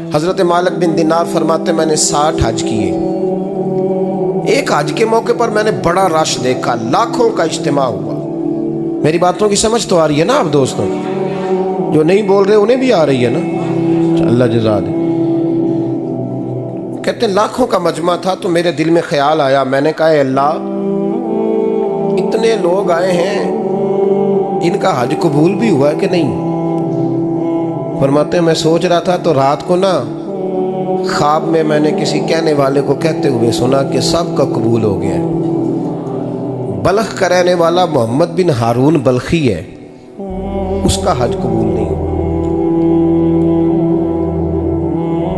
हजरत मालिक बिन दिनार फरमाते मैंने 60 हज किए। एक हज के मौके पर मैंने बड़ा रश देखा, लाखों का इज्तिमा हुआ। मेरी बातों की समझ तो आ रही है ना आप दोस्तों? जो नहीं बोल रहे उन्हें भी आ रही है ना? अल्लाह जज़ा दे। कहते लाखों का मजमा था तो मेरे दिल में ख्याल आया, मैंने कहा अल्लाह इतने लोग आए हैं, इनका हज कबूल भी हुआ है कि नहीं? फरमाते मैं सोच रहा था तो रात को ना ख्वाब में मैंने किसी कहने वाले को कहते हुए सुना कि सबका कबूल हो गया है। बल्ख का रहने वाला मोहम्मद बिन हारून बल्खी है, उसका हज कबूल नहीं।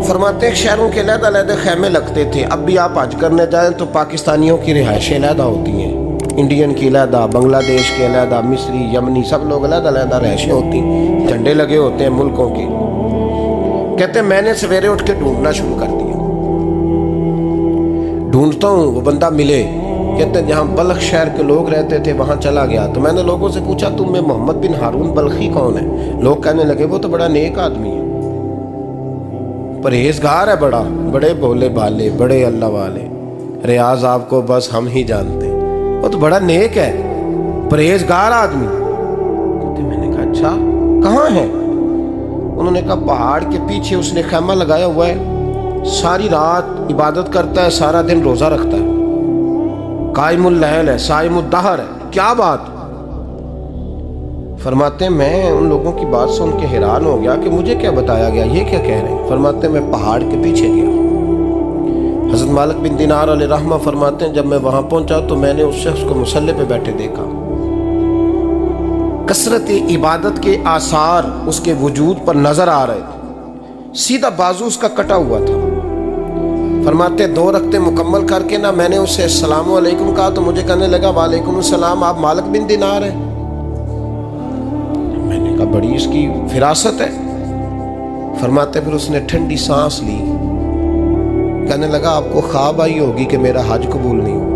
फरमाते शहरों के अलग-अलग खैमे लगते थे। अब भी आप हज करने जाएं तो पाकिस्तानियों की रिहाइशें अलग होती हैं, इंडियन की अलग, बांग्लादेश के अलग, मिस्री, यमनी, सब लोग अलग-अलग रिहाइशें होती हैं, झंडे लगे होते हैं मुल्कों के। कहते मैंने सवेरे उठ के ढूंढना शुरू कर दिया। ढूंढता हूँ वो बंदा मिले। कहते जहाँ बल्ख शहर के लोग रहते थे वहाँ चला गया तो मैंने लोगों से पूछा तुम में मोहम्मद बिन हारून बल्खी कौन है? लोग कहने लगे वो तो बड़ा नेक आदमी है, परहेजगार है, बड़े भोले भाले, बड़े अल्लाह वाले, रियाज आपको बस हम ही जानते हैं, वो तो बड़ा नेक है, परहेजगार आदमी। तो मैंने कहा अच्छा कहाँ है? उन्होंने कहा पहाड़ के पीछे उसने खैमा लगाया हुआ है, सारी रात इबादत करता है, सारा दिन रोजा रखता है, कायमुल लैल है, साइमुद दहर है। क्या बात? फरमाते मैं उन लोगों की बात सुन के हैरान हो गया कि मुझे क्या बताया गया, ये क्या कह रहे हैं? फरमाते मैं पहाड़ के पीछे गया। हज़रत मालिक बिन दिनार अलैहिर्रहमा फरमाते हैं जब मैं वहां पहुंचा तो मैंने उस शख्स को मुसल्ले पे बैठे देखा। कसरत इबादत के आसार उसके वजूद पर नजर आ रहे थे, सीधा बाजू उसका कटा हुआ था। फरमाते 2 रकते मुकम्मल करके ना मैंने उससे अस्सलामु अलैकुम कहा तो मुझे कहने लगा वालेकुम सलाम, आप मालिक बिन दिनार हैं? मैंने कहा बड़ी इसकी फिरासत है। फरमाते फिर उसने ठंडी सांस ली, कहने लगा आपको ख्वाब आई होगी कि मेरा हज कबूल नहीं हुआ।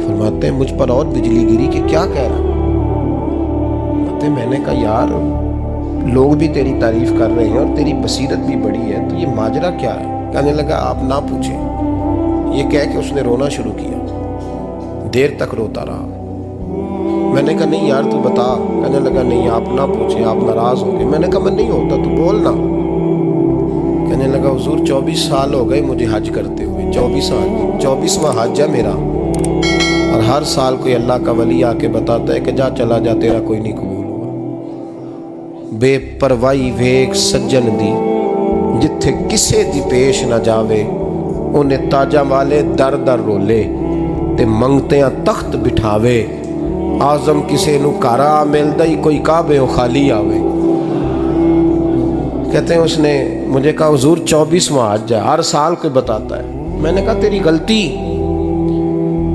फरमाते मुझ पर और बिजली गिरी कि क्या कह रहा? मैंने कहा यार लोग भी तेरी तारीफ कर रहे हैं और तेरी बसीरत भी बड़ी है, तो ये माजरा क्या है? कहने लगा आप ना पूछें। ये कह के उसने रोना शुरू किया, देर तक रोता रहा। मैंने कहा नहीं यार तू बता। कहने लगा नहीं आप ना पूछें, आप नाराज होंगे। मैंने कहा मैं नहीं होता, तू बोल ना। कहने लगा हुजूर 24 साल हो गए मुझे हज करते हुए, 24वां हज है मेरा, और हर साल कोई अल्लाह का वली आके बताता है कि जा चला जा तेरा कोई नहीं कबूल हुआ। बेपरवाही वेख सज्जन दी जिथे किसे दी पेश ना जावे, उन्हें ताजा वाले दर दर रोले ते मंगते तख्त बिठावे, आजम किसे नू कारा मिलदा ही कोई काबे खाली आवे। कहते हैं उसने मुझे कहा हुजूर 24वां हज है, हर साल कोई बताता है। मैंने कहा तेरी गलती।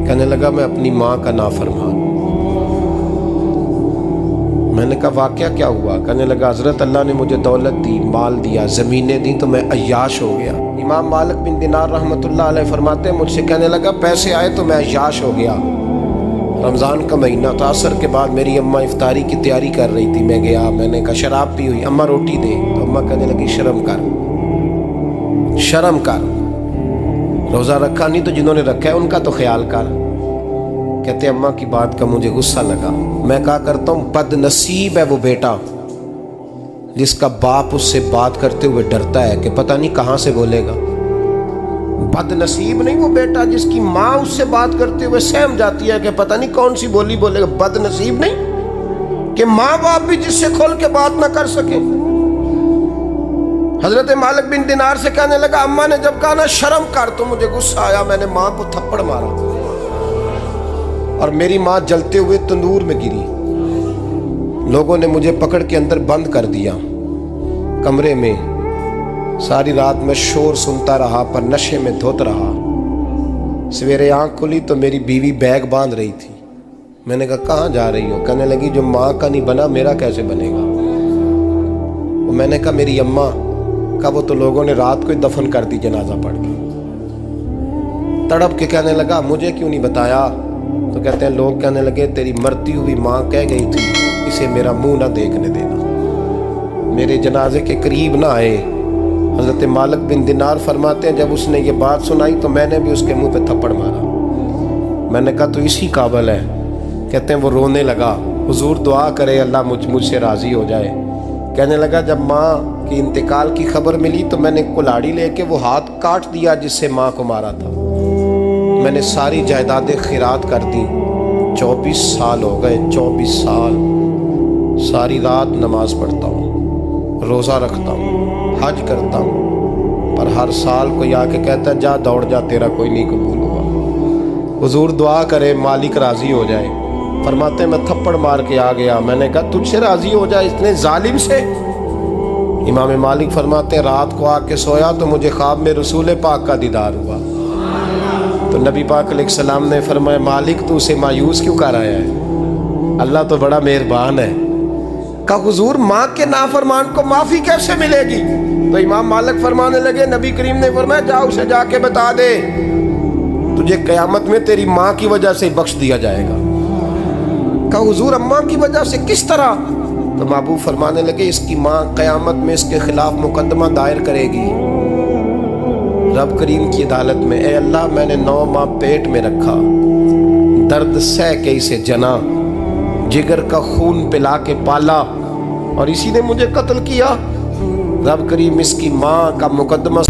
कहने लगा मैं अपनी माँ का नाफरमान। मैंने कहा वाकया क्या हुआ? कहने लगा हजरत अल्लाह ने मुझे दौलत दी, माल दिया, ज़मीनें दी तो मैं अय्याश हो गया। इमाम मालिक बिन दिनार रहमतुल्लाह अलैह फरमाते हैं मुझसे कहने लगा पैसे आए तो मैं अय्याश हो गया। रमज़ान का महीना था, असर के बाद मेरी अम्मा इफ्तारी की तैयारी कर रही थी, मैं गया, मैंने कहा शराब पी हुई, अम्मा रोटी दे, तो अम्मा कहने लगी शर्म कर, शर्म कर, रोज़ा रखा नहीं तो जिन्होंने रखा है उनका तो ख्याल कर। कहते अम्मा की बात का मुझे गुस्सा लगा। मैं कहा करता हूँ बदनसीब है वो बेटा जिसका बाप उससे बात करते हुए डरता है कि पता नहीं कहाँ से बोलेगा। बदनसीब नहीं वो बेटा जिसकी माँ उससे बात करते हुए सहम जाती है कि पता नहीं कौन सी बोली बोलेगा। बदनसीब नहीं कि माँ बाप भी जिससे खोल के बात ना कर सके। हजरत मालिक बिन दिनार से कहने लगा अम्मा ने जब कहा ना शर्म कर तो मुझे गुस्सा आया, मैंने माँ को थप्पड़ मारा और मेरी माँ जलते हुए तंदूर में गिरी। लोगों ने मुझे पकड़ के अंदर बंद कर दिया कमरे में। सारी रात में शोर सुनता रहा पर नशे में धोत रहा। सवेरे आंख खुली तो मेरी बीवी बैग बांध रही थी। मैंने कहा कहाँ जा रही हो? कहने लगी जो माँ का नहीं बना मेरा कैसे बनेगा? वो मैंने कहा मेरी अम्मा का वो तो लोगों ने रात को ही दफन कर दी जनाजा पढ़ के। तड़प के कहने लगा मुझे क्यों नहीं बताया? तो कहते हैं लोग कहने लगे तेरी मरती हुई माँ कह गई थी इसे मेरा मुंह ना देखने देना। मेरे जनाजे के करीब ना आए। हज़रत मालिक बिन दिनार फरमाते हैं जब उसने ये बात सुनाई तो मैंने भी उसके मुंह पे थप्पड़ मारा। मैंने कहा तो इसी काबिल है। कहते हैं वो रोने लगा, हुजूर दुआ करे अल्लाह मुझसे राज़ी हो जाए। कहने लगा जब माँ की इंतकाल की खबर मिली तो मैंने कुल्हाड़ी लेके वो हाथ काट दिया जिससे माँ को मारा था। मैंने सारी जायदादें खिरात कर दी। 24 साल हो गए, 24 साल। सारी रात नमाज पढ़ता हूँ, रोज़ा रखता हूँ, हज करता हूँ, पर हर साल कोई आके कहता है जा दौड़ जा, तेरा कोई नहीं कबूल हुआ। हुजूर दुआ करे मालिक राज़ी हो जाए। फरमाते मैं थप्पड़ मार के आ गया। मैंने कहा तुझसे राज़ी हो जाए इतने जालिम से? इमाम मालिक फरमाते रात को आके सोया तो मुझे ख्वाब में रसूल पाक का दीदार हुआ। तो नबी पाक अलैहिस्सलाम ने फरमाया मालिक तू उसे मायूस क्यों कर आया है, अल्लाह तो बड़ा मेहरबान है। कहा हुजूर माँ के नाफरमान को माफ़ी कैसे मिलेगी? तो इमाम मालिक फरमाने लगे नबी करीम ने फरमाया जा उसे जाके बता दे तुझे क़यामत में तेरी माँ की वजह से बख्श दिया जाएगा। कहा हुजूर अम्मा की वजह से किस तरह? तो महबूब फरमाने लगे इसकी माँ क़यामत में इसके खिलाफ मुकदमा दायर करेगी रब करीम की अदालत में। ए अल्लाह मैंने 9 माह पेट में रखा, दर्द सह के इसे जना, जिगर का खून पिला के पाला और इसी ने मुझे कत्ल किया। रब करीम इसकी माँ का मुकदमा